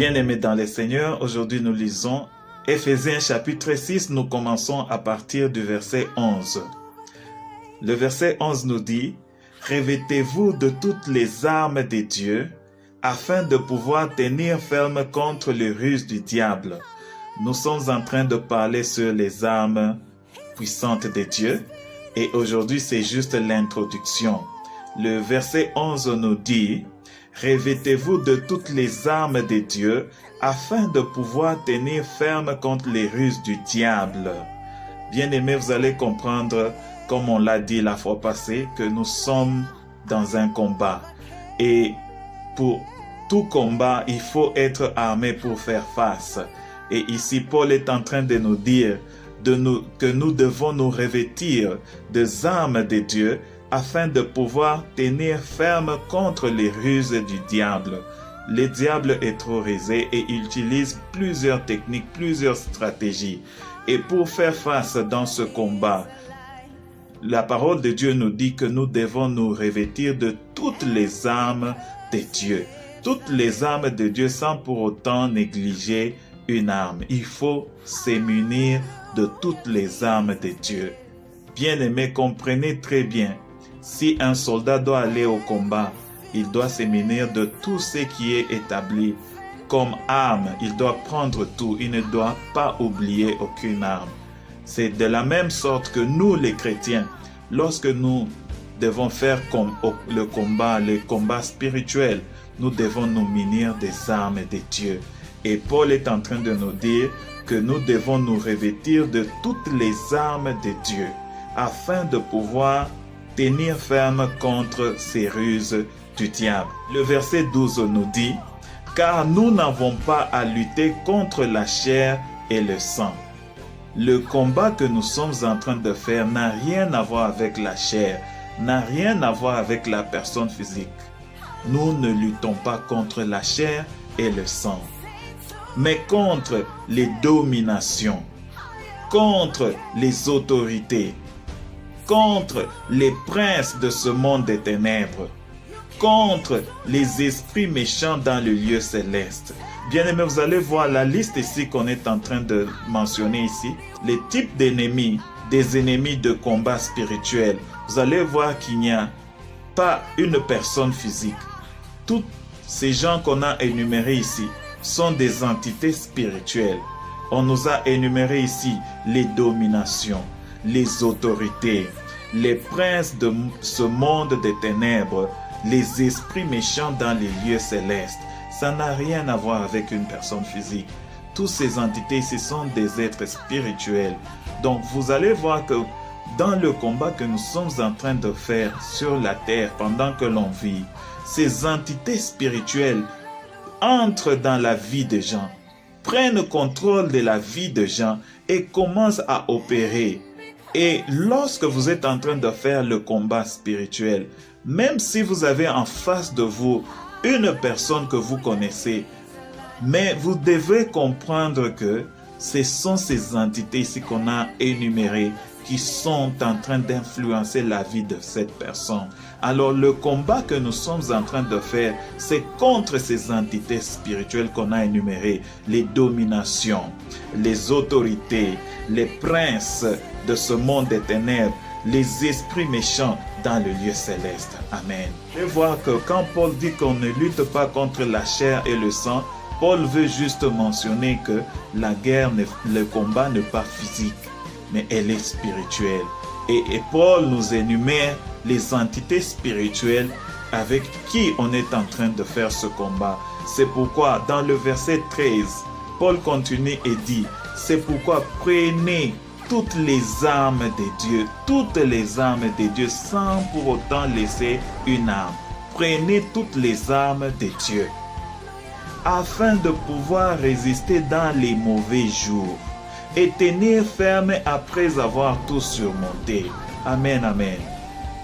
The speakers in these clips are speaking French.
Bien-aimés dans les Seigneurs, aujourd'hui nous lisons Éphésiens chapitre 6, nous commençons à partir du verset 11. Le verset 11 nous dit « Revêtez-vous de toutes les armes de Dieu, afin de pouvoir tenir ferme contre les ruses du diable. » Nous sommes en train de parler sur les armes puissantes de Dieu, et aujourd'hui c'est juste l'introduction. Le verset 11 nous dit « Revêtez-vous de toutes les armes de Dieu, afin de pouvoir tenir ferme contre les ruses du diable. » Bien-aimés, vous allez comprendre, comme on l'a dit la fois passée, que nous sommes dans un combat. Et pour tout combat, il faut être armé pour faire face. Et ici, Paul est en train de nous dire que nous devons nous revêtir des armes de Dieu afin de pouvoir tenir ferme contre les ruses du diable. Le diable est trop rusé et il utilise plusieurs techniques, plusieurs stratégies. Et pour faire face dans ce combat, la parole de Dieu nous dit que nous devons nous revêtir de toutes les armes de Dieu. Toutes les armes de Dieu sans pour autant négliger une arme. Il faut se munir de toutes les armes de Dieu. Bien-aimés, comprenez très bien, si un soldat doit aller au combat, il doit se munir de tout ce qui est établi comme arme. Il doit prendre tout. Il ne doit pas oublier aucune arme. C'est de la même sorte que nous, les chrétiens, lorsque nous devons faire le combat spirituel, nous devons nous munir des armes de Dieu. Et Paul est en train de nous dire que nous devons nous revêtir de toutes les armes de Dieu afin de pouvoir tenir ferme contre ces ruses du diable. Le verset 12 nous dit « Car nous n'avons pas à lutter contre la chair et le sang. » Le combat que nous sommes en train de faire n'a rien à voir avec la chair, n'a rien à voir avec la personne physique. Nous ne luttons pas contre la chair et le sang, mais contre les dominations, contre les autorités, contre les princes de ce monde des ténèbres, contre les esprits méchants dans le lieu céleste. Bien-aimés, vous allez voir la liste ici qu'on est en train de mentionner ici. Les types d'ennemis, des ennemis de combat spirituel. Vous allez voir qu'il n'y a pas une personne physique. Tous ces gens qu'on a énumérés ici sont des entités spirituelles. On nous a énuméré ici les dominations, les autorités, les princes de ce monde des ténèbres, les esprits méchants dans les lieux célestes. Ça n'a rien à voir avec une personne physique. Toutes ces entités, ce sont des êtres spirituels. Donc vous allez voir que dans le combat que nous sommes en train de faire sur la terre pendant que l'on vit, ces entités spirituelles entrent dans la vie des gens, prennent contrôle de la vie des gens et commencent à opérer. Et lorsque vous êtes en train de faire le combat spirituel, même si vous avez en face de vous une personne que vous connaissez, mais vous devez comprendre que ce sont ces entités ici qu'on a énumérées qui sont en train d'influencer la vie de cette personne. Alors le combat que nous sommes en train de faire, c'est contre ces entités spirituelles qu'on a énumérées, les dominations, les autorités, les princes de ce monde des ténèbres, les esprits méchants dans le lieu céleste. Amen. Vous pouvez voir que quand Paul dit qu'on ne lutte pas contre la chair et le sang, Paul veut juste mentionner que la guerre, le combat n'est pas physique, mais elle est spirituelle. Et Paul nous énumère les entités spirituelles avec qui on est en train de faire ce combat. C'est pourquoi dans le verset 13, Paul continue et dit « C'est pourquoi prenez toutes les armes de Dieu, toutes les armes de Dieu, sans pour autant laisser une arme. Prenez toutes les armes de Dieu, afin de pouvoir résister dans les mauvais jours et tenir ferme après avoir tout surmonté. » Amen, amen.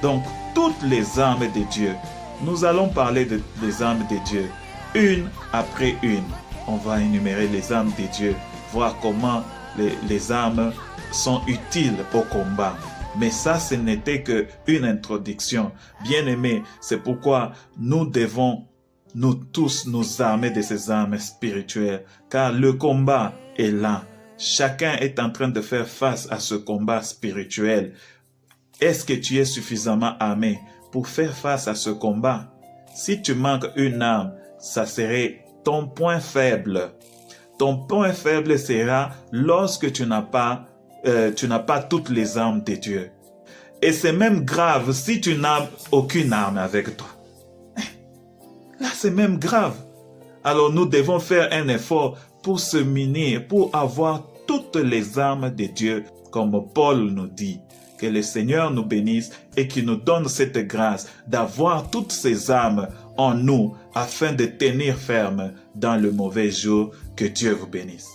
Donc, toutes les armes de Dieu, nous allons parler des armes de Dieu, une après une. On va énumérer les armes de Dieu, voir comment les armes sont utiles au combat. Mais ça, ce n'était qu'une introduction. Bien-aimés, c'est pourquoi nous devons nous tous nous armer de ces armes spirituelles, car le combat est là. Chacun est en train de faire face à ce combat spirituel. Est-ce que tu es suffisamment armé pour faire face à ce combat? Si tu manques une arme, ça serait ton point faible. Ton point faible sera lorsque tu n'as pas toutes les armes de Dieu. Et c'est même grave si tu n'as aucune arme avec toi. Là, c'est même grave. Alors nous devons faire un effort pour se munir, pour avoir toutes les armes de Dieu, comme Paul nous dit. Que le Seigneur nous bénisse et qu'il nous donne cette grâce d'avoir toutes ces armes en nous afin de tenir ferme dans le mauvais jour. Que Dieu vous bénisse.